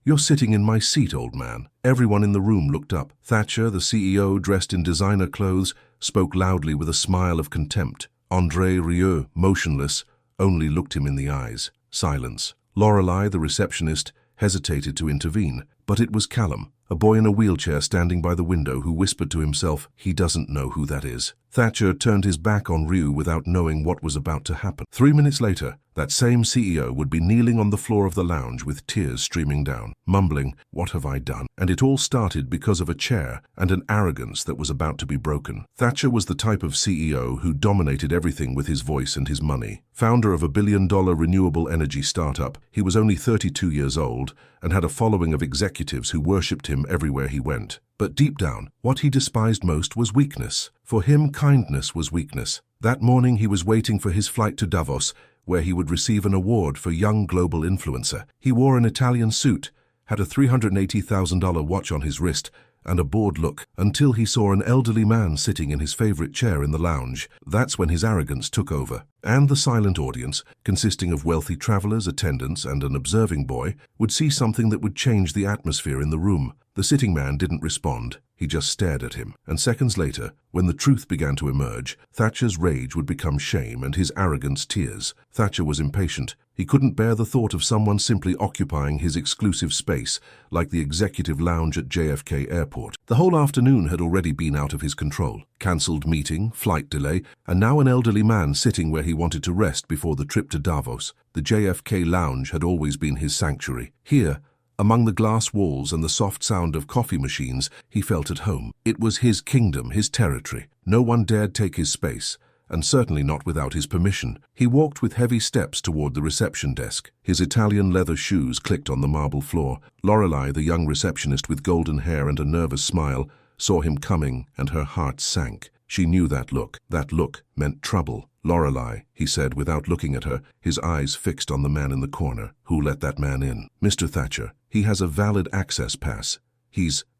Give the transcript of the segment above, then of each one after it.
"You're sitting in my seat, old man." Everyone in the room looked up. Thatcher, the CEO, dressed in designer clothes, spoke loudly with a smile of contempt. André Rieu, motionless, only looked him in the eyes. Silence. Lorelei, the receptionist, hesitated to intervene, but it was Callum, a boy in a wheelchair standing by the window, who whispered to himself, "He doesn't know who that is." Thatcher turned his back on Rieu without knowing what was about to happen. 3 minutes later, that same CEO would be kneeling on the floor of the lounge with tears streaming down, mumbling, "What have I done?" And it all started because of a chair and an arrogance that was about to be broken. Thatcher was the type of CEO who dominated everything with his voice and his money. Founder of a billion-dollar renewable energy startup, he was only 32 years old and had a following of executives who worshipped him everywhere he went. But deep down, what he despised most was weakness. For him, kindness was weakness. That morning he was waiting for his flight to Davos, where he would receive an award for Young Global Influencer. He wore an Italian suit, had a $380,000 watch on his wrist, and a bored look, until he saw an elderly man sitting in his favorite chair in the lounge. That's when his arrogance took over. And the silent audience, consisting of wealthy travelers, attendants, and an observing boy, would see something that would change the atmosphere in the room. The sitting man didn't respond. He just stared at him. And seconds later, when the truth began to emerge, Thatcher's rage would become shame and his arrogance tears. Thatcher was impatient. He couldn't bear the thought of someone simply occupying his exclusive space, like the executive lounge at JFK Airport. The whole afternoon had already been out of his control. Cancelled meeting, flight delay, and now an elderly man sitting where he wanted to rest before the trip to Davos. The JFK lounge had always been his sanctuary. Here, among the glass walls and the soft sound of coffee machines, he felt at home. It was his kingdom, his territory. No one dared take his space, and certainly not without his permission. He walked with heavy steps toward the reception desk. His Italian leather shoes clicked on the marble floor. Lorelei, the young receptionist with golden hair and a nervous smile, saw him coming, and her heart sank. She knew that look. That look meant trouble. "Lorelei," he said without looking at her, his eyes fixed on the man in the corner. "Who let that man in?" "Mr. Thatcher. He has a valid access pass.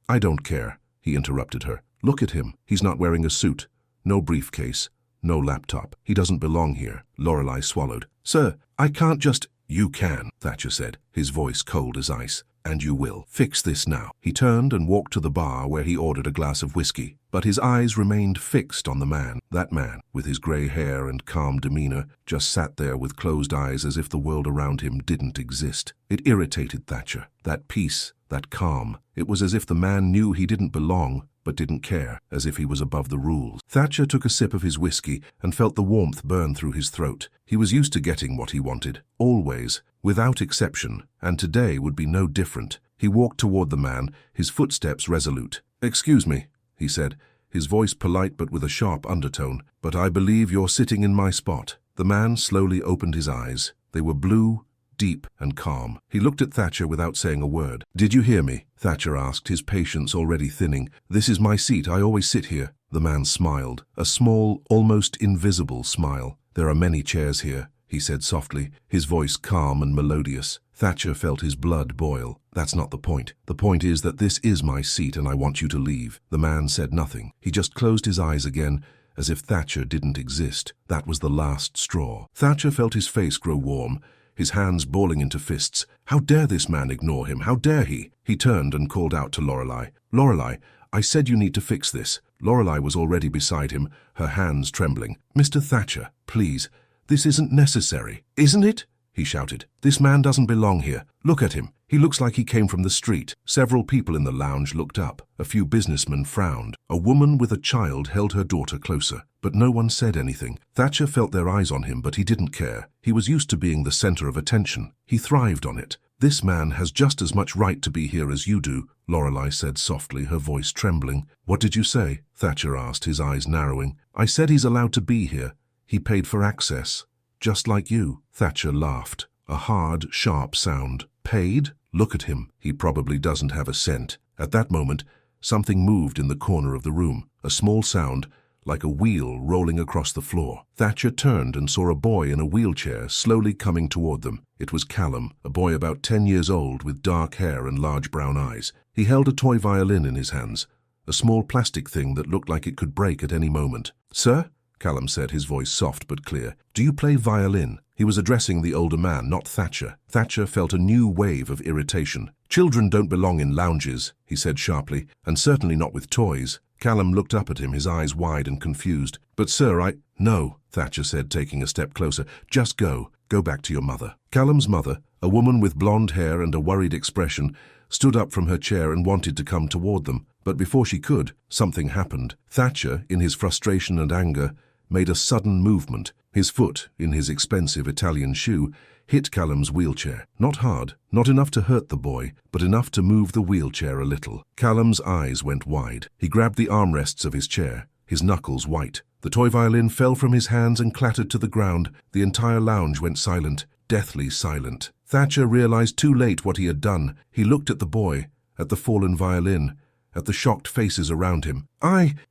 I don't care," he interrupted her. "Look at him. He's not wearing a suit. No briefcase. No laptop. He doesn't belong here." Lorelei swallowed. "Sir, I can't just—" "You can," Thatcher said, his voice cold as ice. "And you will. Fix this now." He turned and walked to the bar where he ordered a glass of whiskey. But his eyes remained fixed on the man. That man, with his grey hair and calm demeanor, just sat there with closed eyes as if the world around him didn't exist. It irritated Thatcher. That peace, that calm. It was as if the man knew he didn't belong, but didn't care, as if he was above the rules. Thatcher took a sip of his whiskey and felt the warmth burn through his throat. He was used to getting what he wanted, always, without exception, and today would be no different. He walked toward the man, his footsteps resolute. "Excuse me," he said, his voice polite but with a sharp undertone, "but I believe you're sitting in my spot." The man slowly opened his eyes. They were blue, deep, and calm. He looked at Thatcher without saying a word. "Did you hear me?" Thatcher asked, his patience already thinning. "This is my seat. I always sit here." The man smiled, a small, almost invisible smile. "There are many chairs here," he said softly, his voice calm and melodious. Thatcher felt his blood boil. "That's not the point. The point is that this is my seat and I want you to leave." The man said nothing. He just closed his eyes again, as if Thatcher didn't exist. That was the last straw. Thatcher felt his face grow warm, his hands balling into fists. How dare this man ignore him? How dare he? He turned and called out to Lorelei. "Lorelei, I said you need to fix this." Lorelei was already beside him, her hands trembling. "Mr. Thatcher, please, this isn't necessary." "Isn't it?" he shouted. "This man doesn't belong here. Look at him. He looks like he came from the street." Several people in the lounge looked up. A few businessmen frowned. A woman with a child held her daughter closer, but no one said anything. Thatcher felt their eyes on him, but he didn't care. He was used to being the center of attention. He thrived on it. "This man has just as much right to be here as you do," Lorelei said softly, her voice trembling. "What did you say?" Thatcher asked, his eyes narrowing. "I said he's allowed to be here. He paid for access. Just like you." Thatcher laughed, a hard, sharp sound. "Paid? Look at him. He probably doesn't have a cent." At that moment, something moved in the corner of the room, a small sound, like a wheel rolling across the floor. Thatcher turned and saw a boy in a wheelchair slowly coming toward them. It was Callum, a boy about 10 years old with dark hair and large brown eyes. He held a toy violin in his hands, a small plastic thing that looked like it could break at any moment. "Sir?" Callum said, his voice soft but clear. Do you play violin? He was addressing the older man, not Thatcher. Thatcher felt a new wave of irritation. Children don't belong in lounges, he said sharply, and certainly not with toys. Callum looked up at him, his eyes wide and confused. But sir, No, Thatcher said, taking a step closer. Just go. Go back to your mother. Callum's mother, a woman with blonde hair and a worried expression, stood up from her chair and wanted to come toward them. But before she could, something happened. Thatcher, in his frustration and anger, made a sudden movement. His foot, in his expensive Italian shoe, hit Callum's wheelchair. Not hard, not enough to hurt the boy, but enough to move the wheelchair a little. Callum's eyes went wide. He grabbed the armrests of his chair, his knuckles white. The toy violin fell from his hands and clattered to the ground. The entire lounge went silent, deathly silent. Thatcher realized too late what he had done. He looked at the boy, at the fallen violin, at the shocked faces around him.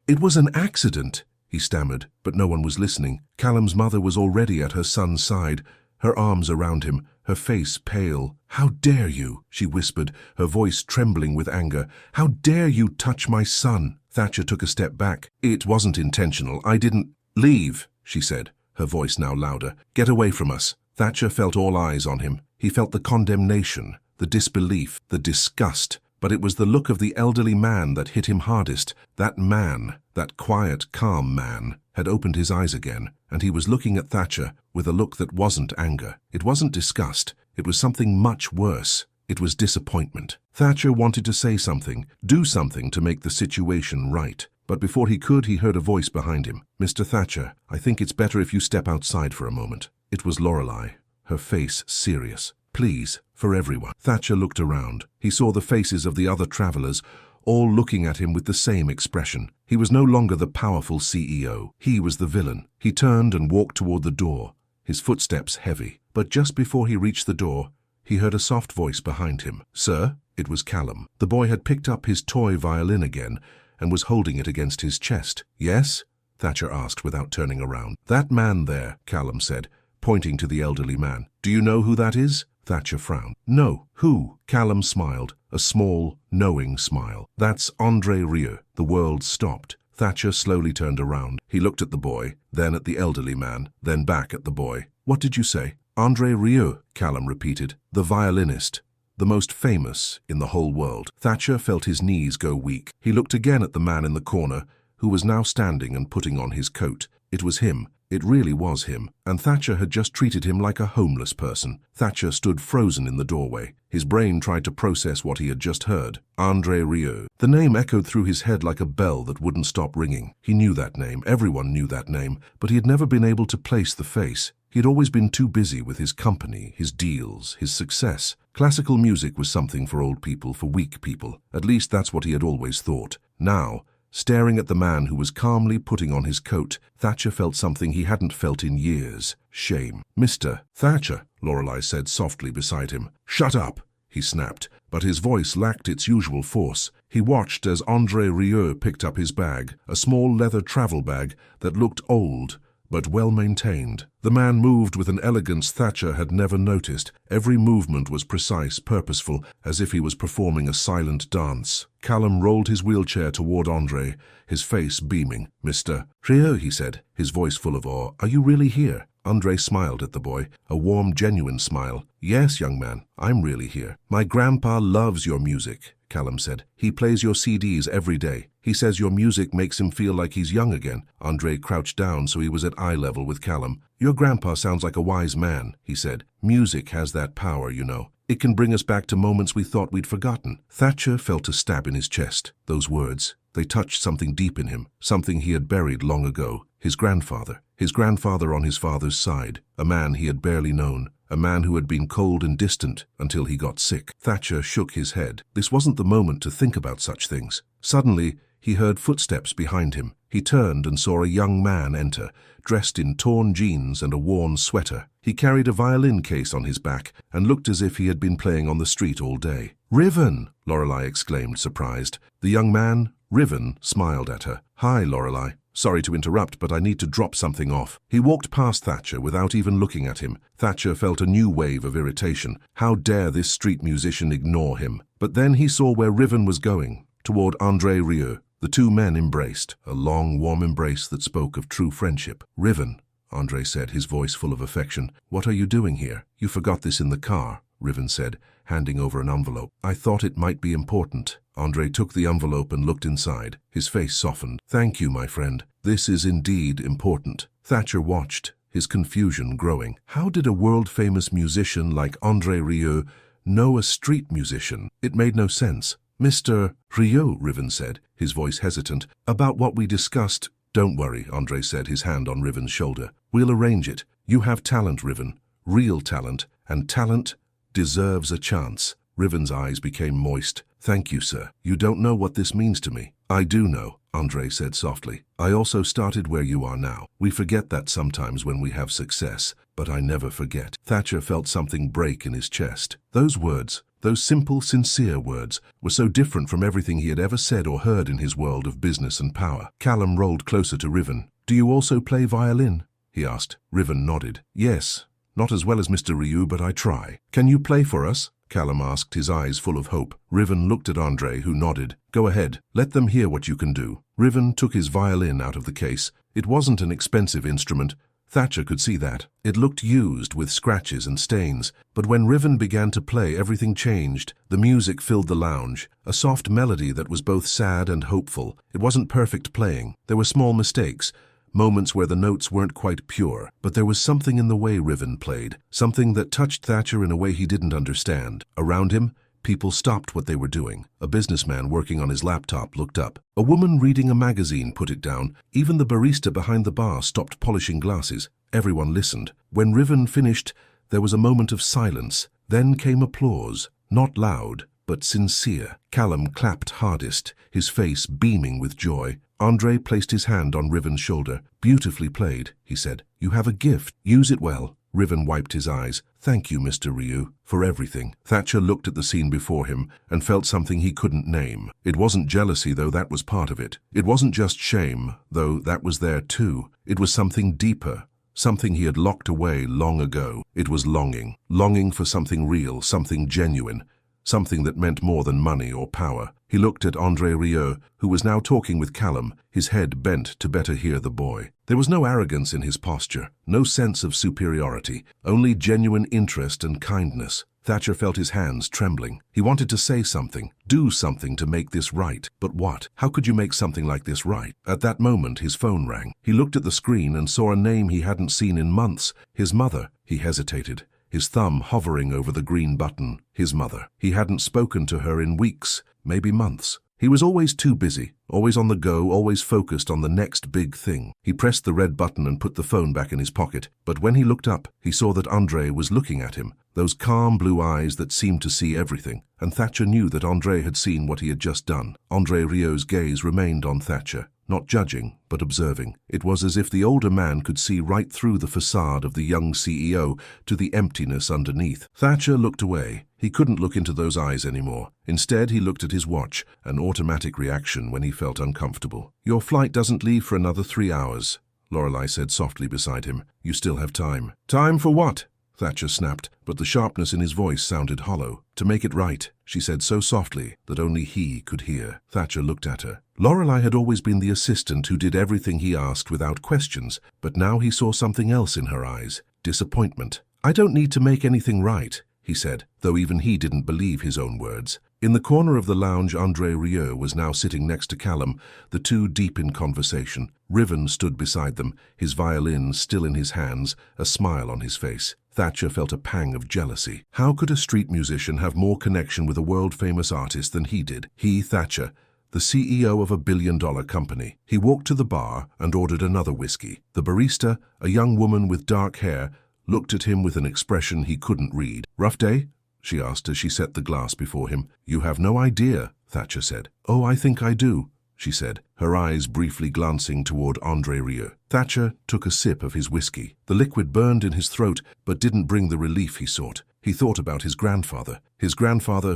It was an accident, he stammered, but no one was listening. Callum's mother was already at her son's side, her arms around him, her face pale. How dare you, she whispered, her voice trembling with anger. How dare you touch my son? Thatcher took a step back. It wasn't intentional. I didn't. Leave, she said, her voice now louder. Get away from us. Thatcher felt all eyes on him. He felt the condemnation, the disbelief, the disgust. But it was the look of the elderly man that hit him hardest. That man, that quiet, calm man, had opened his eyes again, and he was looking at Thatcher with a look that wasn't anger. It wasn't disgust. It was something much worse. It was disappointment. Thatcher wanted to say something, do something to make the situation right. But before he could, he heard a voice behind him. Mr. Thatcher, I think it's better if you step outside for a moment. It was Lorelei, her face serious. Please, for everyone. Thatcher looked around. He saw the faces of the other travelers, all looking at him with the same expression. He was no longer the powerful CEO. He was the villain. He turned and walked toward the door, his footsteps heavy. But just before he reached the door, he heard a soft voice behind him. Sir? It was Callum. The boy had picked up his toy violin again and was holding it against his chest. Yes? Thatcher asked without turning around. That man there, Callum said, pointing to the elderly man. Do you know who that is? Thatcher frowned. No. Who? Callum smiled, a small, knowing smile. That's André Rieu. The world stopped. Thatcher slowly turned around. He looked at the boy, then at the elderly man, then back at the boy. What did you say? André Rieu, Callum repeated. The violinist. The most famous in the whole world. Thatcher felt his knees go weak. He looked again at the man in the corner, who was now standing and putting on his coat. It was him. It really was him, and Thatcher had just treated him like a homeless person. Thatcher stood frozen in the doorway. His brain tried to process what he had just heard. André Rieu. The name echoed through his head like a bell that wouldn't stop ringing. He knew that name, everyone knew that name, but he had never been able to place the face. He had always been too busy with his company, his deals, his success. Classical music was something for old people, for weak people. At least that's what he had always thought. Now, staring at the man who was calmly putting on his coat, Thatcher felt something he hadn't felt in years. Shame. Mr. Thatcher, Lorelei said softly beside him. Shut up, he snapped, but his voice lacked its usual force. He watched as André Rieu picked up his bag, a small leather travel bag that looked old, but well-maintained. The man moved with an elegance Thatcher had never noticed. Every movement was precise, purposeful, as if he was performing a silent dance. Callum rolled his wheelchair toward André, his face beaming. Mr. Rieu, he said, his voice full of awe. Are you really here? André smiled at the boy, a warm, genuine smile. Yes, young man, I'm really here. My grandpa loves your music, Callum said. He plays your CDs every day. He says your music makes him feel like he's young again. André crouched down so he was at eye level with Callum. Your grandpa sounds like a wise man, he said. Music has that power, you know. It can bring us back to moments we thought we'd forgotten. Thatcher felt a stab in his chest. Those words, they touched something deep in him, something he had buried long ago. His grandfather on his father's side, a man he had barely known, a man who had been cold and distant until he got sick. Thatcher shook his head. This wasn't the moment to think about such things. Suddenly, he heard footsteps behind him. He turned and saw a young man enter, dressed in torn jeans and a worn sweater. He carried a violin case on his back and looked as if he had been playing on the street all day. Riven! Lorelei exclaimed, surprised. The young man, Riven, smiled at her. Hi, Lorelei. Sorry to interrupt, but I need to drop something off. He walked past Thatcher without even looking at him. Thatcher felt a new wave of irritation. How dare this street musician ignore him? But then he saw where Riven was going, toward André Rieu. The two men embraced, a long, warm embrace that spoke of true friendship. "Riven," André said, his voice full of affection. "What are you doing here? You forgot this in the car," Riven said, handing over an envelope. "I thought it might be important." André took the envelope and looked inside. His face softened. "Thank you, my friend. This is indeed important." Thatcher watched, his confusion growing. How did a world-famous musician like André Rieu know a street musician? It made no sense. "Mr. Rieu," Riven said, his voice hesitant, "about what we discussed." "Don't worry," André said, his hand on Riven's shoulder. "We'll arrange it. You have talent, Riven. Real talent. And talent deserves a chance." Riven's eyes became moist. "Thank you, sir. You don't know what this means to me." "I do know," André said softly. "I also started where you are now. We forget that sometimes when we have success, but I never forget." Thatcher felt something break in his chest. Those words, those simple, sincere words, were so different from everything he had ever said or heard in his world of business and power. Callum rolled closer to Riven. "Do you also play violin?" he asked. Riven nodded. "Yes. Not as well as Mr. Rieu, but I try." "Can you play for us?" Callum asked, his eyes full of hope. Riven looked at André, who nodded. "Go ahead. Let them hear what you can do." Riven took his violin out of the case. It wasn't an expensive instrument. Thatcher could see that. It looked used, with scratches and stains. But when Riven began to play, everything changed. The music filled the lounge, a soft melody that was both sad and hopeful. It wasn't perfect playing. There were small mistakes, moments where the notes weren't quite pure, but there was something in the way Riven played, something that touched Thatcher in a way he didn't understand. Around him, people stopped what they were doing. A businessman working on his laptop looked up. A woman reading a magazine put it down. Even the barista behind the bar stopped polishing glasses. Everyone listened. When Riven finished, there was a moment of silence. Then came applause, not loud, but sincere. Callum clapped hardest, his face beaming with joy. André placed his hand on Riven's shoulder. "Beautifully played," he said. "You have a gift. Use it well." Riven wiped his eyes. "Thank you, Mr. Rieu, for everything." Thatcher looked at the scene before him and felt something he couldn't name. It wasn't jealousy, though that was part of it. It wasn't just shame, though that was there too. It was something deeper, something he had locked away long ago. It was longing. Longing for something real, something genuine, something that meant more than money or power. He looked at André Rieu, who was now talking with Callum, his head bent to better hear the boy. There was no arrogance in his posture, no sense of superiority, only genuine interest and kindness. Thatcher felt his hands trembling. He wanted to say something, do something to make this right. But what? How could you make something like this right? At that moment, his phone rang. He looked at the screen and saw a name he hadn't seen in months. His mother. He hesitated, his thumb hovering over the green button. His mother. He hadn't spoken to her in weeks, maybe months. He was always too busy, always on the go, always focused on the next big thing. He pressed the red button and put the phone back in his pocket. But when he looked up, he saw that André was looking at him, those calm blue eyes that seemed to see everything. And Thatcher knew that André had seen what he had just done. André Rieu's gaze remained on Thatcher, not judging, but observing. It was as if the older man could see right through the facade of the young CEO to the emptiness underneath. Thatcher looked away. He couldn't look into those eyes anymore. Instead, he looked at his watch, an automatic reaction when he felt uncomfortable. "Your flight doesn't leave for another 3 hours," Lorelei said softly beside him. "You still have time." "Time for what?" Thatcher snapped, but the sharpness in his voice sounded hollow. "To make it right," she said so softly that only he could hear. Thatcher looked at her. Lorelei had always been the assistant who did everything he asked without questions, but now he saw something else in her eyes. Disappointment. "I don't need to make anything right," he said, though even he didn't believe his own words. In the corner of the lounge, André Rieu was now sitting next to Callum, the two deep in conversation. Riven stood beside them, his violin still in his hands, a smile on his face. Thatcher felt a pang of jealousy. How could a street musician have more connection with a world-famous artist than he did? He, Thatcher, the CEO of a billion-dollar company. He walked to the bar and ordered another whiskey. The barista, a young woman with dark hair, looked at him with an expression he couldn't read. "Rough day?" she asked as she set the glass before him. "You have no idea," Thatcher said. "Oh, I think I do," she said, her eyes briefly glancing toward André Rieu. Thatcher took a sip of his whiskey. The liquid burned in his throat, but didn't bring the relief he sought. He thought about his grandfather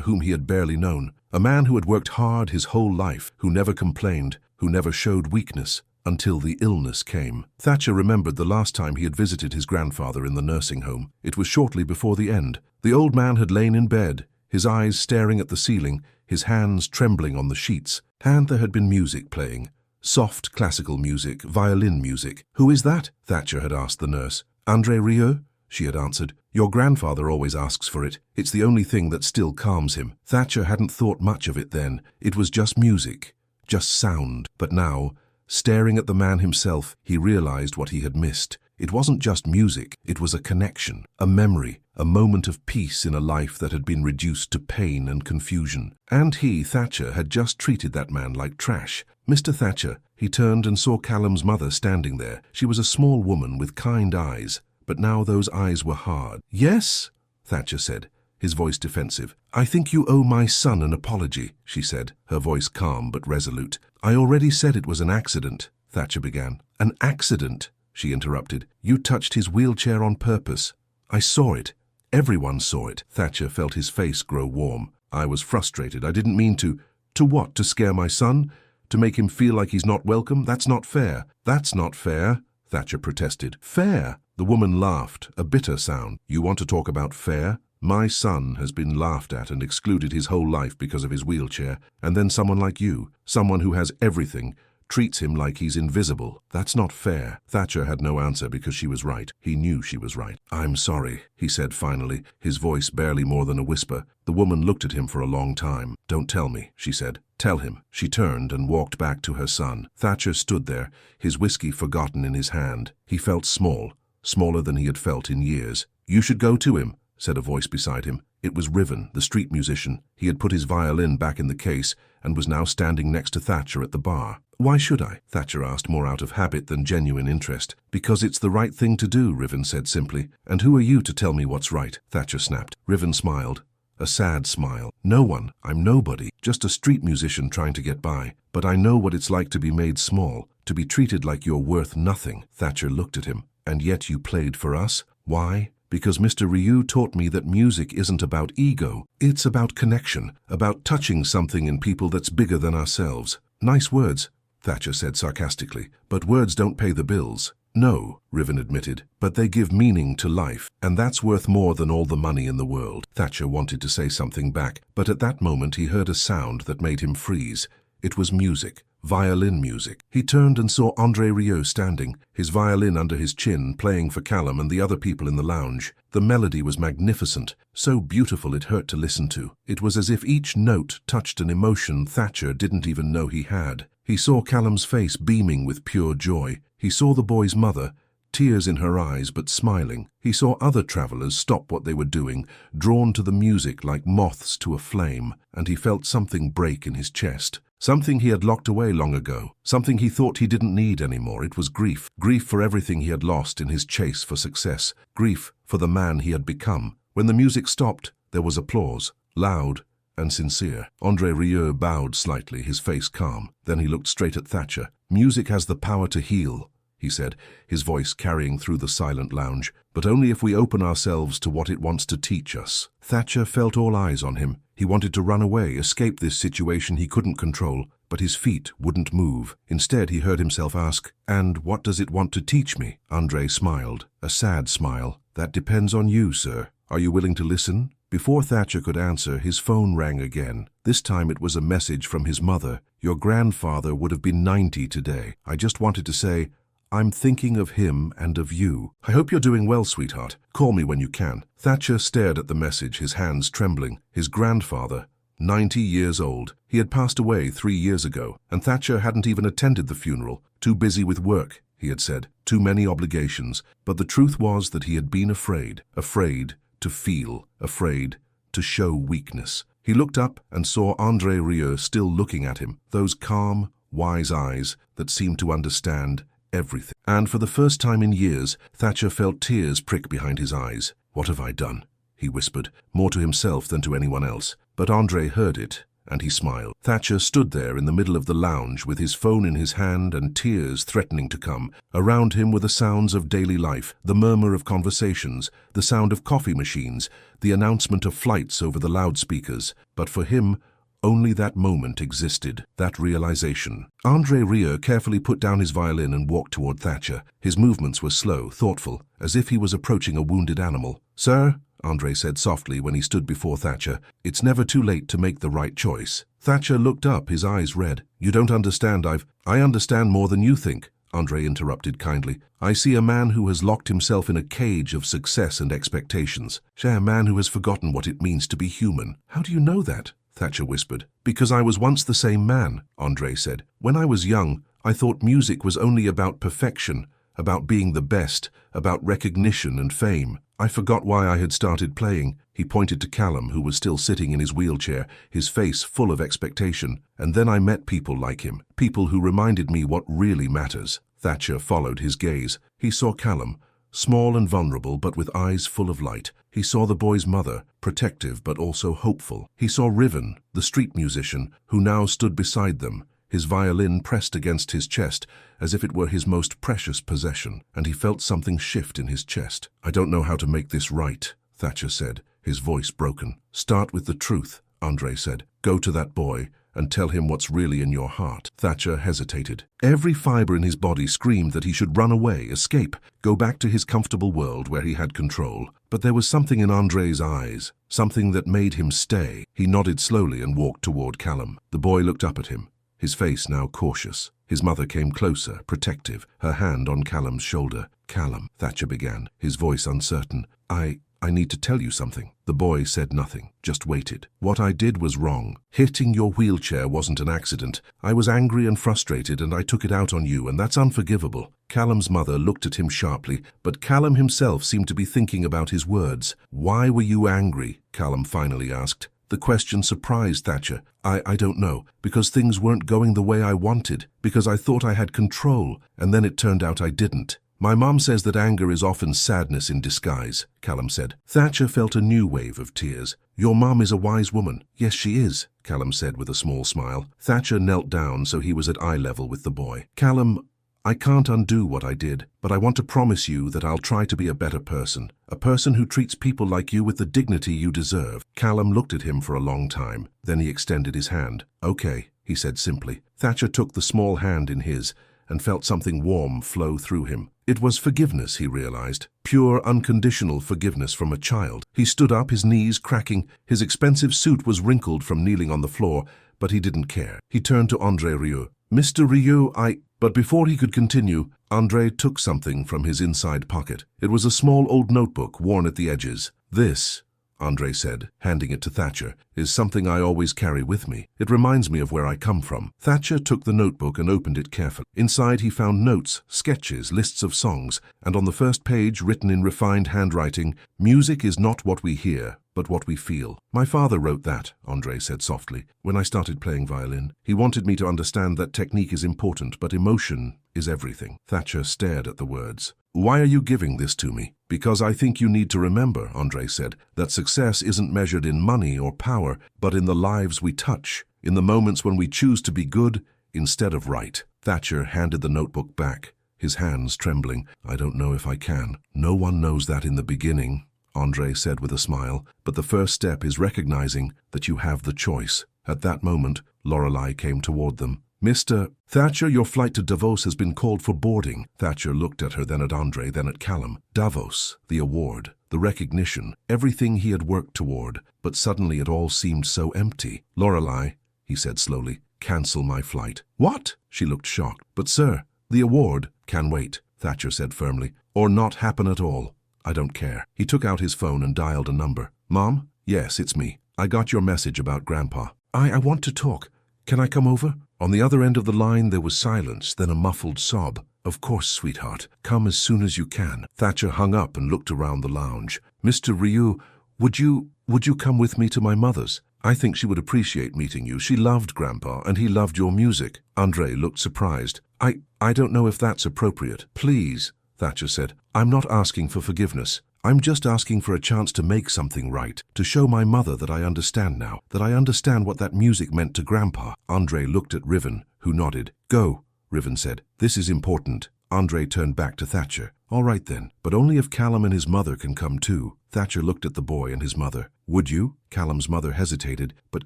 whom he had barely known, a man who had worked hard his whole life, who never complained, who never showed weakness, until the illness came. Thatcher remembered the last time he had visited his grandfather in the nursing home. It was shortly before the end. The old man had lain in bed, his eyes staring at the ceiling, his hands trembling on the sheets. and there had been music playing. Soft classical music, violin music. "Who is that?" Thatcher had asked the nurse. "André Rieu," she had answered. "Your grandfather always asks for it. It's the only thing that still calms him." Thatcher hadn't thought much of it then. It was just music, just sound. But now, staring at the man himself, he realized what he had missed. It wasn't just music, it was a connection, a memory, a moment of peace in a life that had been reduced to pain and confusion. And he, Thatcher, had just treated that man like trash. "Mr. Thatcher," he turned and saw Callum's mother standing there. She was a small woman with kind eyes, but now those eyes were hard. "Yes," Thatcher said, his voice defensive. "I think you owe my son an apology," she said, her voice calm but resolute. "I already said it was an accident," Thatcher began. "An accident," she interrupted. "You touched his wheelchair on purpose. I saw it. Everyone saw it." Thatcher felt his face grow warm. "I was frustrated. I didn't mean to." "To what? To scare my son? To make him feel like he's not welcome? That's not fair." "That's not fair," Thatcher protested. "Fair?" The woman laughed, a bitter sound. "You want to talk about fair? My son has been laughed at and excluded his whole life because of his wheelchair, and then someone like you, someone who has everything, treats him like he's invisible. That's not fair." Thatcher had no answer because she was right. He knew she was right. "I'm sorry," he said finally, his voice barely more than a whisper. The woman looked at him for a long time. "Don't tell me," she said. "Tell him." She turned and walked back to her son. Thatcher stood there, his whiskey forgotten in his hand. He felt small, smaller than he had felt in years. "You should go to him," said a voice beside him. It was Riven, the street musician. He had put his violin back in the case and was now standing next to Thatcher at the bar. "Why should I?" Thatcher asked, more out of habit than genuine interest. "Because it's the right thing to do," Riven said simply. "And who are you to tell me what's right?" Thatcher snapped. Riven smiled. A sad smile. "No one. I'm nobody. Just a street musician trying to get by. But I know what it's like to be made small, to be treated like you're worth nothing." Thatcher looked at him. "And yet you played for us? Why?" "Because Mr. Rieu taught me that music isn't about ego. It's about connection, about touching something in people that's bigger than ourselves." "Nice words," Thatcher said sarcastically, "but words don't pay the bills." "No," Riven admitted, "but they give meaning to life, and that's worth more than all the money in the world." Thatcher wanted to say something back, but at that moment he heard a sound that made him freeze. It was music. Violin music. He turned and saw André Rieu standing, his violin under his chin, playing for Callum and the other people in the lounge. The melody was magnificent, so beautiful it hurt to listen to. It was as if each note touched an emotion Thatcher didn't even know he had. He saw Callum's face beaming with pure joy. He saw the boy's mother, tears in her eyes but smiling. He saw other travelers stop what they were doing, drawn to the music like moths to a flame, and he felt something break in his chest. Something he had locked away long ago, something he thought he didn't need anymore. It was grief. Grief for everything he had lost in his chase for success. Grief for the man he had become. When the music stopped, there was applause, loud and sincere. André Rieu bowed slightly, his face calm. Then he looked straight at Thatcher. "Music has the power to heal," he said, his voice carrying through the silent lounge, "but only if we open ourselves to what it wants to teach us." Thatcher felt all eyes on him. He wanted to run away, escape this situation he couldn't control, but his feet wouldn't move. Instead, he heard himself ask, "And what does it want to teach me?" André smiled, a sad smile. "That depends on you, sir. Are you willing to listen?" Before Thatcher could answer, his phone rang again. This time it was a message from his mother. "Your grandfather would have been 90 today. I just wanted to say, I'm thinking of him and of you. I hope you're doing well, sweetheart. Call me when you can." Thatcher stared at the message, his hands trembling. His grandfather, 90 years old. He had passed away 3 years ago, and Thatcher hadn't even attended the funeral. Too busy with work, he had said. Too many obligations. But the truth was that he had been afraid. Afraid to feel. Afraid to show weakness. He looked up and saw André Rieu still looking at him. Those calm, wise eyes that seemed to understand everything. And for the first time in years, Thatcher felt tears prick behind his eyes. "What have I done?" he whispered, more to himself than to anyone else. But André heard it, and he smiled. Thatcher stood there in the middle of the lounge with his phone in his hand and tears threatening to come. Around him were the sounds of daily life, the murmur of conversations, the sound of coffee machines, the announcement of flights over the loudspeakers. But for him, only that moment existed, that realization. André Rieu carefully put down his violin and walked toward Thatcher. His movements were slow, thoughtful, as if he was approaching a wounded animal. "Sir?" André said softly when he stood before Thatcher. It's never too late to make the right choice. Thatcher looked up, his eyes red. You don't understand. I understand more than you think, André interrupted kindly. I see a man who has locked himself in a cage of success and expectations. A man who has forgotten what it means to be human. How do you know that? Thatcher whispered. Because I was once the same man, André said. When I was young, I thought music was only about perfection, about being the best, about recognition and fame. I forgot why I had started playing. He pointed to Callum, who was still sitting in his wheelchair, his face full of expectation. And then I met people like him, people who reminded me what really matters. Thatcher followed his gaze. He saw Callum, small and vulnerable but with eyes full of light. He saw the boy's mother, protective but also hopeful. He saw Riven, the street musician, who now stood beside them, his violin pressed against his chest as if it were his most precious possession, and he felt something shift in his chest. I don't know how to make this right, Thatcher said, his voice broken. Start with the truth, André said. Go to that boy and tell him what's really in your heart. Thatcher hesitated. Every fiber in his body screamed that he should run away, escape, go back to his comfortable world where he had control. But there was something in André's eyes, something that made him stay. He nodded slowly and walked toward Callum. The boy looked up at him, his face now cautious. His mother came closer, protective, her hand on Callum's shoulder. Callum, Thatcher began, his voice uncertain. I need to tell you something. The boy said nothing, just waited. What I did was wrong. Hitting your wheelchair wasn't an accident. I was angry and frustrated and I took it out on you, and that's unforgivable. Callum's mother looked at him sharply, but Callum himself seemed to be thinking about his words. Why were you angry? Callum finally asked. The question surprised Thatcher. I don't know, because things weren't going the way I wanted, because I thought I had control, and then it turned out I didn't. My mom says that anger is often sadness in disguise, Callum said. Thatcher felt a new wave of tears. Your mom is a wise woman. Yes, she is, Callum said with a small smile. Thatcher knelt down so he was at eye level with the boy. Callum, I can't undo what I did, but I want to promise you that I'll try to be a better person, a person who treats people like you with the dignity you deserve. Callum looked at him for a long time. Then he extended his hand. Okay, he said simply. Thatcher took the small hand in his and felt something warm flow through him. It was forgiveness, he realized. Pure, unconditional forgiveness from a child. He stood up, his knees cracking. His expensive suit was wrinkled from kneeling on the floor, but he didn't care. He turned to André Rieu. Mr. Rieu, But before he could continue, André took something from his inside pocket. It was a small old notebook worn at the edges. This, André said, handing it to Thatcher, is something I always carry with me. It reminds me of where I come from. Thatcher took the notebook and opened it carefully. Inside he found notes, sketches, lists of songs, and on the first page, written in refined handwriting, music is not what we hear, but what we feel. My father wrote that, André said softly, when I started playing violin. He wanted me to understand that technique is important, but emotion is everything. Thatcher stared at the words. Why are you giving this to me? Because I think you need to remember, André said, that success isn't measured in money or power, but in the lives we touch, in the moments when we choose to be good instead of right. Thatcher handed the notebook back, his hands trembling. I don't know if I can. No one knows that in the beginning, André said with a smile, but the first step is recognizing that you have the choice. At that moment, Lorelei came toward them. Mr. Thatcher, your flight to Davos has been called for boarding. Thatcher looked at her, then at André, then at Callum. Davos, the award, the recognition, everything he had worked toward, but suddenly it all seemed so empty. Lorelei, he said slowly, cancel my flight. What? She looked shocked. But sir, the award can wait, Thatcher said firmly, or not happen at all. I don't care. He took out his phone and dialed a number. Mom? Yes, it's me. I got your message about Grandpa. I want to talk. Can I come over? On the other end of the line there was silence, then a muffled sob. Of course, sweetheart. Come as soon as you can. Thatcher hung up and looked around the lounge. Mr. Rieu, would you come with me to my mother's? I think she would appreciate meeting you. She loved Grandpa and he loved your music. André looked surprised. I don't know if that's appropriate. Please, Thatcher said. I'm not asking for forgiveness. I'm just asking for a chance to make something right, to show my mother that I understand now, that I understand what that music meant to Grandpa. André looked at Riven, who nodded. Go, Riven said. This is important. André turned back to Thatcher. All right then, but only if Callum and his mother can come too. Thatcher looked at the boy and his mother. Would you? Callum's mother hesitated, but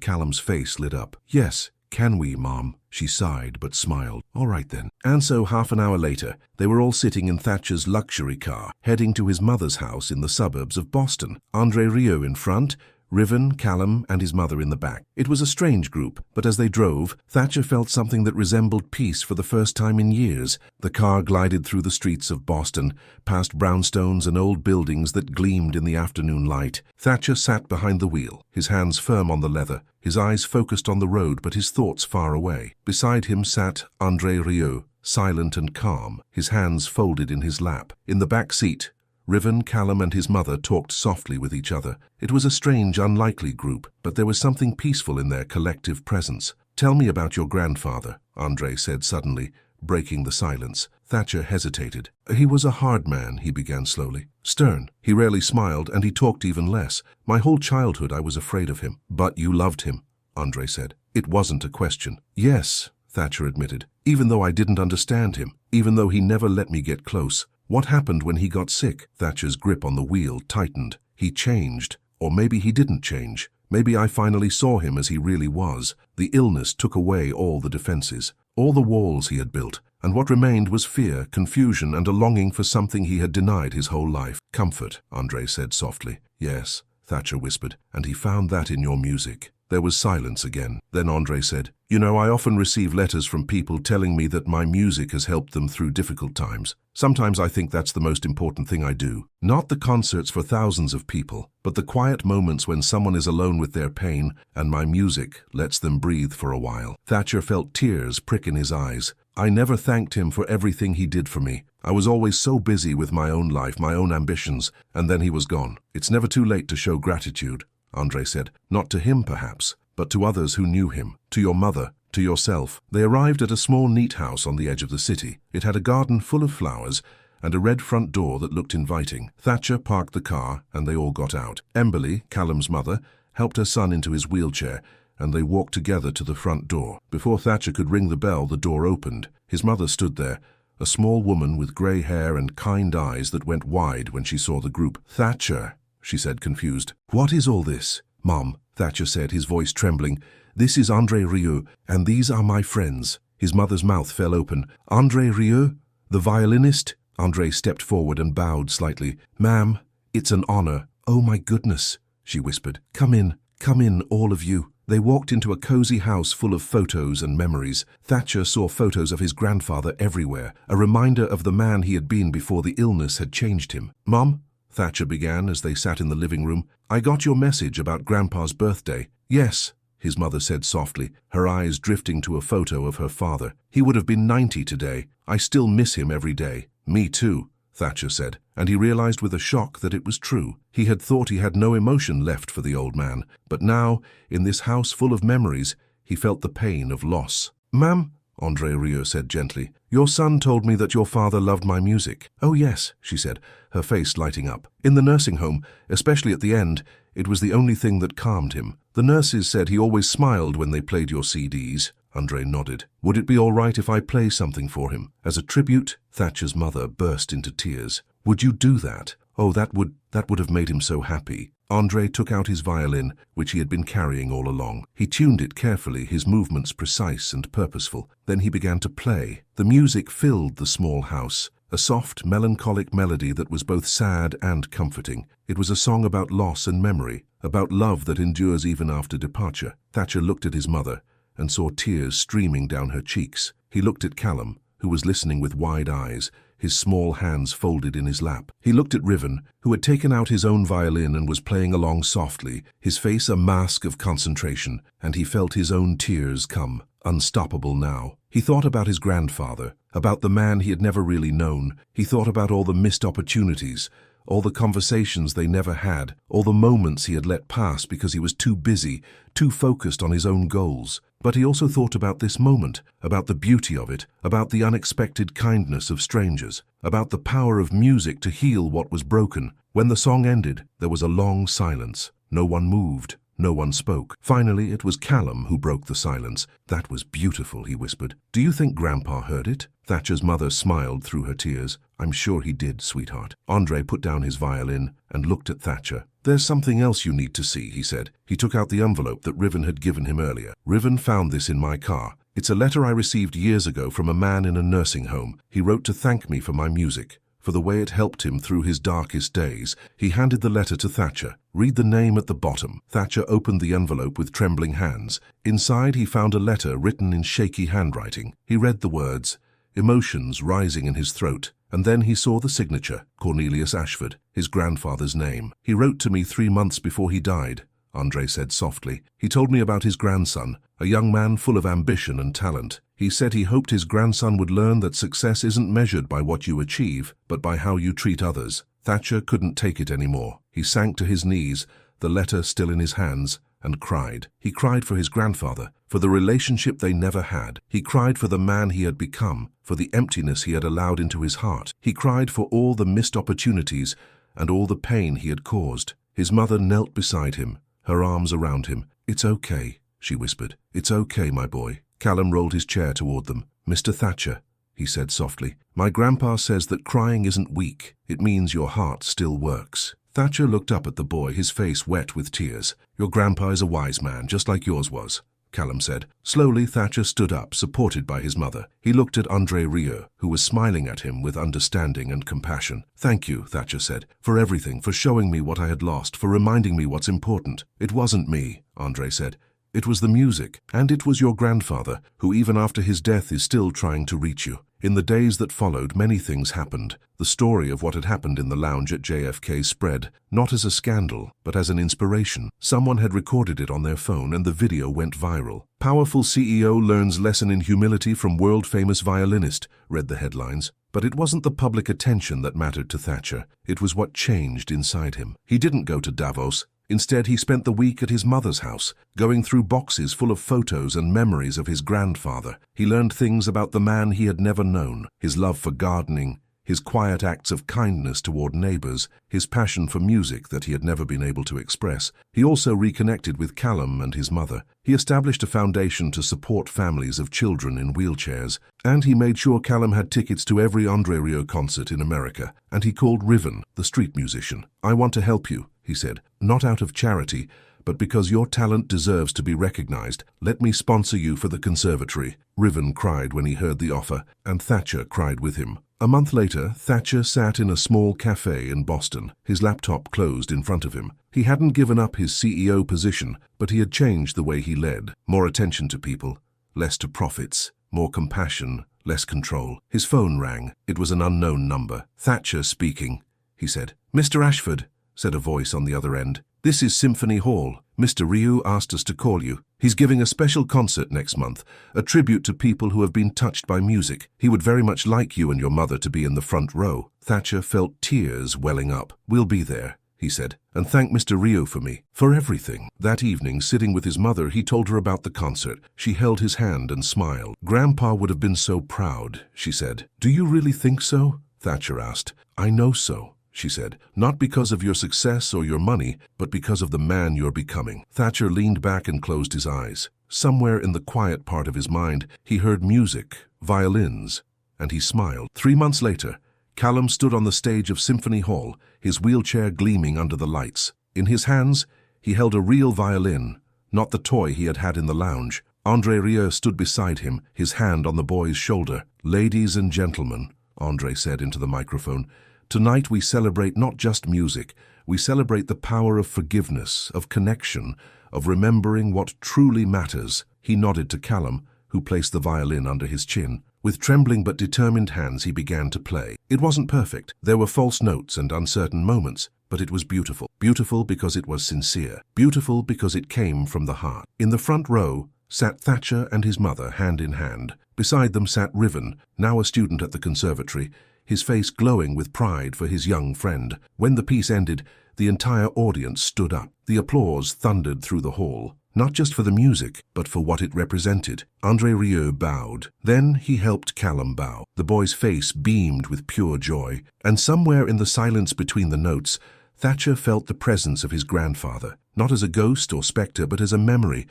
Callum's face lit up. Yes, "Can we, Mom?" She sighed but smiled. "All right then." And so half an hour later, they were all sitting in Thatcher's luxury car, heading to his mother's house in the suburbs of Boston. André Rieu in front, Riven, Callum, and his mother in the back. It was a strange group, but as they drove, Thatcher felt something that resembled peace for the first time in years. The car glided through the streets of Boston, past brownstones and old buildings that gleamed in the afternoon light. Thatcher sat behind the wheel, his hands firm on the leather, his eyes focused on the road but his thoughts far away. Beside him sat André Rieu, silent and calm, his hands folded in his lap. In the back seat, Riven, Callum, and his mother talked softly with each other. It was a strange, unlikely group, but there was something peaceful in their collective presence. "Tell me about your grandfather," André said suddenly, breaking the silence. Thatcher hesitated. "He was a hard man," he began slowly. "Stern. He rarely smiled, and he talked even less. My whole childhood I was afraid of him." "But you loved him," André said. "It wasn't a question." "Yes," Thatcher admitted, "even though I didn't understand him, even though he never let me get close." "What happened when he got sick?" Thatcher's grip on the wheel tightened. "He changed. Or maybe he didn't change. Maybe I finally saw him as he really was. The illness took away all the defenses, all the walls he had built, and what remained was fear, confusion, and a longing for something he had denied his whole life." "Comfort," André said softly. "Yes," Thatcher whispered, "and he found that in your music." There was silence again. Then André said, "You know, I often receive letters from people telling me that my music has helped them through difficult times. Sometimes I think that's the most important thing I do. Not the concerts for thousands of people, but the quiet moments when someone is alone with their pain and my music lets them breathe for a while." Thatcher felt tears prick in his eyes. "I never thanked him for everything he did for me. I was always so busy with my own life, my own ambitions, and then he was gone. It's never too late to show gratitude," André said. "Not to him, perhaps, but to others who knew him, to your mother, to yourself." They arrived at a small, neat house on the edge of the city. It had a garden full of flowers and a red front door that looked inviting. Thatcher parked the car, and they all got out. Emberly, Callum's mother, helped her son into his wheelchair, and they walked together to the front door. Before Thatcher could ring the bell, the door opened. His mother stood there, a small woman with grey hair and kind eyes that went wide when she saw the group. "Thatcher," she said, confused. "What is all this?" "Mom," Thatcher said, his voice trembling, "this is André Rieu, and these are my friends." His mother's mouth fell open. "André Rieu? The violinist?" André stepped forward and bowed slightly. "Ma'am, it's an honor." "Oh my goodness," she whispered. Come in, all of you." They walked into a cozy house full of photos and memories. Thatcher saw photos of his grandfather everywhere, a reminder of the man he had been before the illness had changed him. "Mom," Thatcher began as they sat in the living room, "I got your message about Grandpa's birthday." "Yes," his mother said softly, her eyes drifting to a photo of her father. "He would have been 90 today. I still miss him every day." "Me too," Thatcher said, and he realized with a shock that it was true. He had thought he had no emotion left for the old man, but now, in this house full of memories, he felt the pain of loss. "Ma'am," André Rieu said gently, "your son told me that your father loved my music." "Oh yes," she said, her face lighting up. "In the nursing home, especially at the end, it was the only thing that calmed him. The nurses said he always smiled when they played your CDs." André nodded. "Would it be all right if I play something for him? As a tribute?" Thatcher's mother burst into tears. "Would you do that? Oh, that would have made him so happy." André took out his violin, which he had been carrying all along. He tuned it carefully, his movements precise and purposeful. Then he began to play. The music filled the small house, a soft, melancholic melody that was both sad and comforting. It was a song about loss and memory, about love that endures even after departure. Thatcher looked at his mother and saw tears streaming down her cheeks. He looked at Callum, who was listening with wide eyes, his small hands folded in his lap. He looked at Riven, who had taken out his own violin and was playing along softly, his face a mask of concentration, and he felt his own tears come, unstoppable now. He thought about his grandfather, about the man he had never really known. He thought about all the missed opportunities, all the conversations they never had, all the moments he had let pass because he was too busy, too focused on his own goals. But he also thought about this moment, about the beauty of it, about the unexpected kindness of strangers, about the power of music to heal what was broken. When the song ended, there was a long silence. No one moved. No one spoke. Finally, it was Callum who broke the silence. "That was beautiful," he whispered. "Do you think Grandpa heard it?" Thatcher's mother smiled through her tears. "I'm sure he did, sweetheart." André put down his violin and looked at Thatcher. "There's something else you need to see," he said. He took out the envelope that Riven had given him earlier. "Riven found this in my car. It's a letter I received years ago from a man in a nursing home. He wrote to thank me for my music, for the way it helped him through his darkest days." He handed the letter to Thatcher. "Read the name at the bottom." Thatcher opened the envelope with trembling hands. Inside he found a letter written in shaky handwriting. He read the words, emotions rising in his throat, and then he saw the signature, Cornelius Ashford, his grandfather's name. "He wrote to me 3 months before he died," André said softly. "He told me about his grandson, a young man full of ambition and talent. He said he hoped his grandson would learn that success isn't measured by what you achieve, but by how you treat others." Thatcher couldn't take it anymore. He sank to his knees, the letter still in his hands, and cried. He cried for his grandfather, for the relationship they never had. He cried for the man he had become, for the emptiness he had allowed into his heart. He cried for all the missed opportunities and all the pain he had caused. His mother knelt beside him, her arms around him. "It's okay," she whispered. "It's okay, my boy." Callum rolled his chair toward them. "Mr. Thatcher," he said softly, "my grandpa says that crying isn't weak. It means your heart still works." Thatcher looked up at the boy, his face wet with tears. "Your grandpa is a wise man, just like yours was," Callum said. Slowly, Thatcher stood up, supported by his mother. He looked at André Rieu, who was smiling at him with understanding and compassion. "Thank you," Thatcher said, "for everything, for showing me what I had lost, for reminding me what's important." "It wasn't me," André said. "It was the music, and it was your grandfather, who even after his death is still trying to reach you." In the days that followed, many things happened. The story of what had happened in the lounge at JFK spread, not as a scandal, but as an inspiration. Someone had recorded it on their phone, and the video went viral. "Powerful CEO learns lesson in humility from world-famous violinist," read the headlines. But it wasn't the public attention that mattered to Thatcher. It was what changed inside him. He didn't go to Davos. Instead, he spent the week at his mother's house, going through boxes full of photos and memories of his grandfather. He learned things about the man he had never known, his love for gardening, his quiet acts of kindness toward neighbors, his passion for music that he had never been able to express. He also reconnected with Callum and his mother. He established a foundation to support families of children in wheelchairs, and he made sure Callum had tickets to every André Rieu concert in America. And he called Riven, the street musician. "I want to help you," he said, "not out of charity, but because your talent deserves to be recognized. Let me sponsor you for the conservatory." Riven cried when he heard the offer, and Thatcher cried with him. A month later, Thatcher sat in a small cafe in Boston, his laptop closed in front of him. He hadn't given up his CEO position, but he had changed the way he led. More attention to people, less to profits, more compassion, less control. His phone rang. It was an unknown number. "Thatcher speaking," he said. "Mr. Ashford," said a voice on the other end. "This is Symphony Hall. Mr. Rieu asked us to call you. He's giving a special concert next month, a tribute to people who have been touched by music. He would very much like you and your mother to be in the front row." Thatcher felt tears welling up. "We'll be there," he said, "and thank Mr. Rieu for me, for everything." That evening, sitting with his mother, he told her about the concert. She held his hand and smiled. "Grandpa would have been so proud," she said. "Do you really think so?" Thatcher asked. "I know so," she said, "not because of your success or your money, but because of the man you're becoming." Thatcher leaned back and closed his eyes. Somewhere in the quiet part of his mind, he heard music, violins, and he smiled. 3 months later, Callum stood on the stage of Symphony Hall, his wheelchair gleaming under the lights. In his hands, he held a real violin, not the toy he had had in the lounge. André Rieu stood beside him, his hand on the boy's shoulder. "Ladies and gentlemen," André said into the microphone, "tonight we celebrate not just music, we celebrate the power of forgiveness, of connection, of remembering what truly matters." He nodded to Callum, who placed the violin under his chin. With trembling but determined hands he began to play. It wasn't perfect. There were false notes and uncertain moments, but it was beautiful. Beautiful because it was sincere. Beautiful because it came from the heart. In the front row sat Thatcher and his mother, hand in hand. Beside them sat Riven, now a student at the conservatory, his face glowing with pride for his young friend. When the piece ended, the entire audience stood up. The applause thundered through the hall, not just for the music, but for what it represented. André Rieu bowed. Then he helped Callum bow. The boy's face beamed with pure joy, and somewhere in the silence between the notes, Thatcher felt the presence of his grandfather, not as a ghost or spectre, but as a memory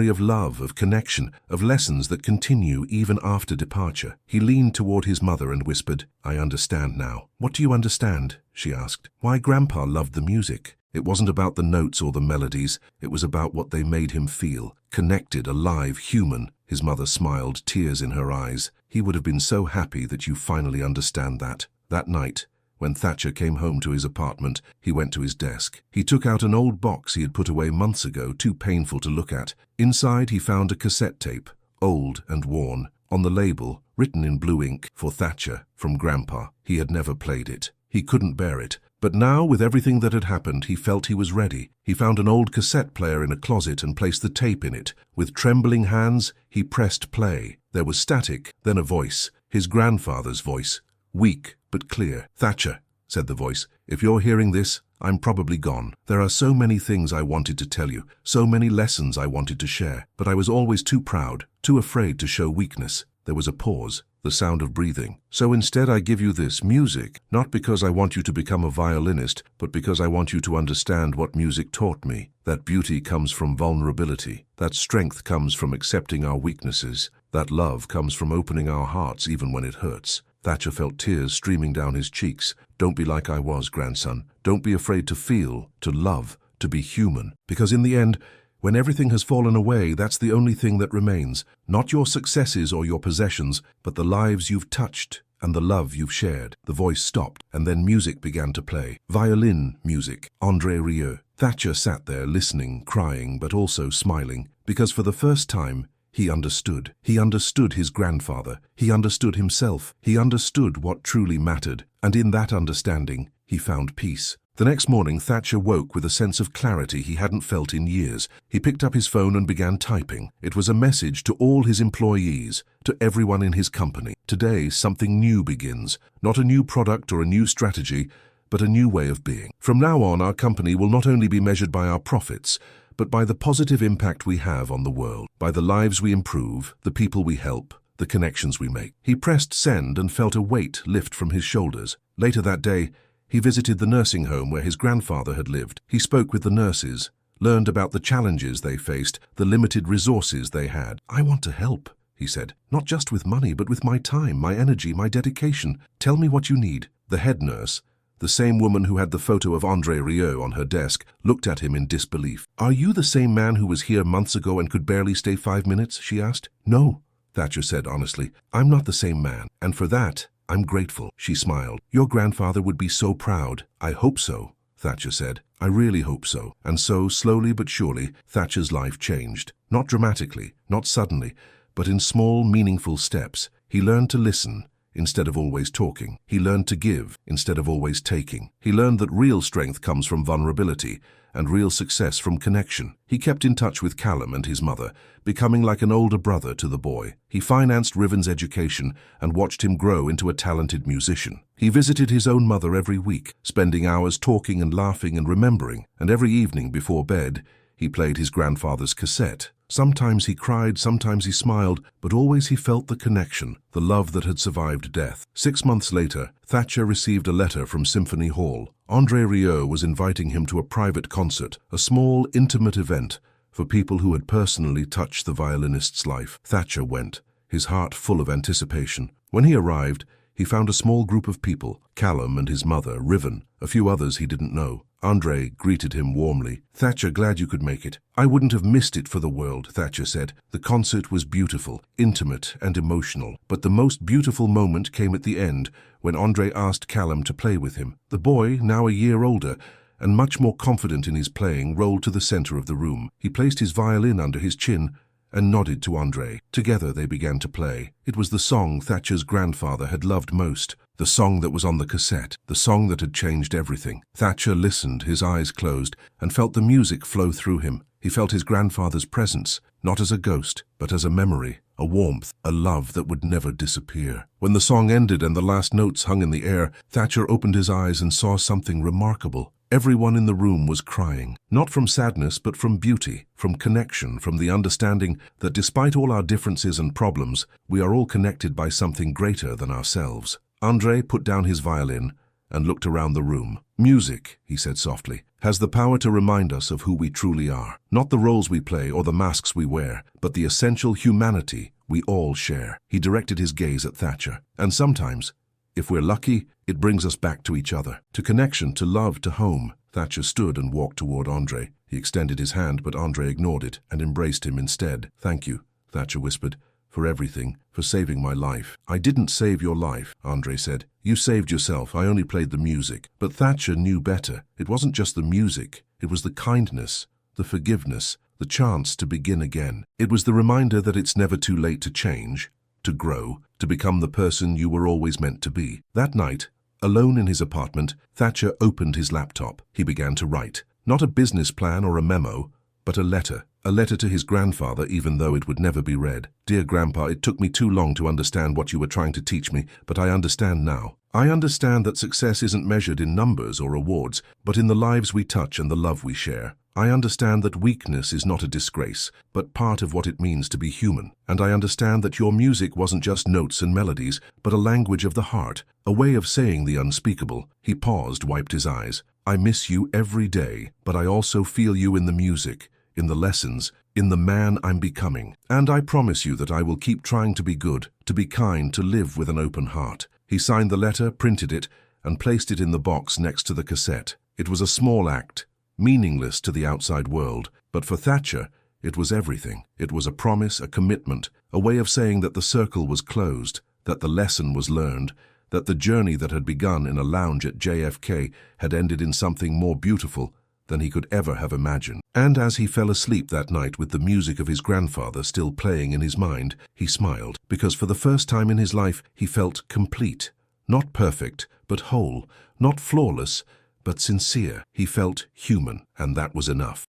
of love, of connection, of lessons that continue even after departure. He leaned toward his mother and whispered, "I understand now." "What do you understand?" she asked. "Why Grandpa loved the music. It wasn't about the notes or the melodies, it was about what they made him feel. Connected, alive, human. His mother smiled, tears in her eyes. He would have been so happy that you finally understand that. That night, when Thatcher came home to his apartment, he went to his desk. He took out an old box he had put away months ago, too painful to look at. Inside he found a cassette tape, old and worn. On the label, written in blue ink, for Thatcher, from Grandpa. He had never played it. He couldn't bear it. But now, with everything that had happened, he felt he was ready. He found an old cassette player in a closet and placed the tape in it. With trembling hands, he pressed play. There was static, then a voice. His grandfather's voice. Weak, but clear. "Thatcher," said the voice, "if you're hearing this, I'm probably gone. There are so many things I wanted to tell you, so many lessons I wanted to share, but I was always too proud, too afraid to show weakness." There was a pause, the sound of breathing. "So instead I give you this music, not because I want you to become a violinist, but because I want you to understand what music taught me. That beauty comes from vulnerability. That strength comes from accepting our weaknesses. That love comes from opening our hearts even when it hurts." Thatcher felt tears streaming down his cheeks. "Don't be like I was, grandson. Don't be afraid to feel, to love, to be human. Because in the end, when everything has fallen away, that's the only thing that remains. Not your successes or your possessions, but the lives you've touched and the love you've shared." The voice stopped, and then music began to play. Violin music. André Rieu. Thatcher sat there listening, crying, but also smiling, because for the first time, he understood. He understood his grandfather. He understood himself. He understood what truly mattered. And in that understanding, he found peace. The next morning, Thatcher woke with a sense of clarity he hadn't felt in years. He picked up his phone and began typing. It was a message to all his employees, to everyone in his company. "Today, something new begins. Not a new product or a new strategy, but a new way of being. From now on, our company will not only be measured by our profits, but by the positive impact we have on the world, by the lives we improve, the people we help, the connections we make." He pressed send and felt a weight lift from his shoulders. Later that day, he visited the nursing home where his grandfather had lived. He spoke with the nurses, learned about the challenges they faced, the limited resources they had. "I want to help," he said, "not just with money, but with my time, my energy, my dedication. Tell me what you need." The head nurse, the same woman who had the photo of André Rieu on her desk, looked at him in disbelief. "Are you the same man who was here months ago and could barely stay 5 minutes?" she asked. "No," Thatcher said honestly. "I'm not the same man, and for that, I'm grateful." She smiled. "Your grandfather would be so proud." "I hope so," Thatcher said. "I really hope so." And so, slowly but surely, Thatcher's life changed. Not dramatically, not suddenly, but in small, meaningful steps. He learned to listen instead of always talking. He learned to give instead of always taking. He learned that real strength comes from vulnerability and real success from connection. He kept in touch with Callum and his mother, becoming like an older brother to the boy. He financed Riven's education and watched him grow into a talented musician. He visited his own mother every week, spending hours talking and laughing and remembering, and every evening before bed, he played his grandfather's cassette. Sometimes he cried, sometimes he smiled, but always he felt the connection, the love that had survived death. 6 months later, Thatcher received a letter from Symphony Hall. André Rieu was inviting him to a private concert, a small, intimate event for people who had personally touched the violinist's life. Thatcher went, his heart full of anticipation. When he arrived, he found a small group of people, Callum and his mother, Riven, a few others he didn't know. André greeted him warmly. "Thatcher, glad you could make it." "I wouldn't have missed it for the world," Thatcher said. The concert was beautiful, intimate and emotional. But the most beautiful moment came at the end, when André asked Callum to play with him. The boy, now a year older, and much more confident in his playing, rolled to the center of the room. He placed his violin under his chin and nodded to André. Together they began to play. It was the song Thatcher's grandfather had loved most, the song that was on the cassette, the song that had changed everything. Thatcher listened, his eyes closed, and felt the music flow through him. He felt his grandfather's presence, not as a ghost, but as a memory, a warmth, a love that would never disappear. When the song ended and the last notes hung in the air, Thatcher opened his eyes and saw something remarkable. Everyone in the room was crying, not from sadness but from beauty, from connection, from the understanding that despite all our differences and problems, we are all connected by something greater than ourselves. André put down his violin and looked around the room. "Music," he said softly, "has the power to remind us of who we truly are. Not the roles we play or the masks we wear, but the essential humanity we all share." He directed his gaze at Thatcher. "And sometimes, If we're lucky, it brings us back to each other, to connection, to love, to home. Thatcher stood and walked toward André. He extended his hand, but André ignored it and embraced him instead. "Thank you," Thatcher whispered, "for everything, for saving my life." "I didn't save your life," André said. "You saved yourself. I only played the music." But Thatcher knew better. It wasn't just the music. It was the kindness, the forgiveness, the chance to begin again. It was the reminder that it's never too late to change, to grow, to become the person you were always meant to be. That night, alone in his apartment, Thatcher opened his laptop. He began to write. Not a business plan or a memo, but a letter to his grandfather, even though it would never be read. "Dear Grandpa, it took me too long to understand what you were trying to teach me, but I understand now. I understand that success isn't measured in numbers or awards, but in the lives we touch and the love we share. I understand that weakness is not a disgrace, but part of what it means to be human. And I understand that your music wasn't just notes and melodies, but a language of the heart, a way of saying the unspeakable." He paused, wiped his eyes. "I miss you every day, but I also feel you in the music, in the lessons, in the man I'm becoming. And I promise you that I will keep trying to be good, to be kind, to live with an open heart." He signed the letter, printed it, and placed it in the box next to the cassette. It was a small act, meaningless to the outside world, but for Thatcher, it was everything. It was a promise, a commitment, a way of saying that the circle was closed, that the lesson was learned, that the journey that had begun in a lounge at JFK had ended in something more beautiful than he could ever have imagined. And as he fell asleep that night with the music of his grandfather still playing in his mind, he smiled, because for the first time in his life he felt complete. Not perfect, but whole. Not flawless, but sincere. He felt human, and that was enough.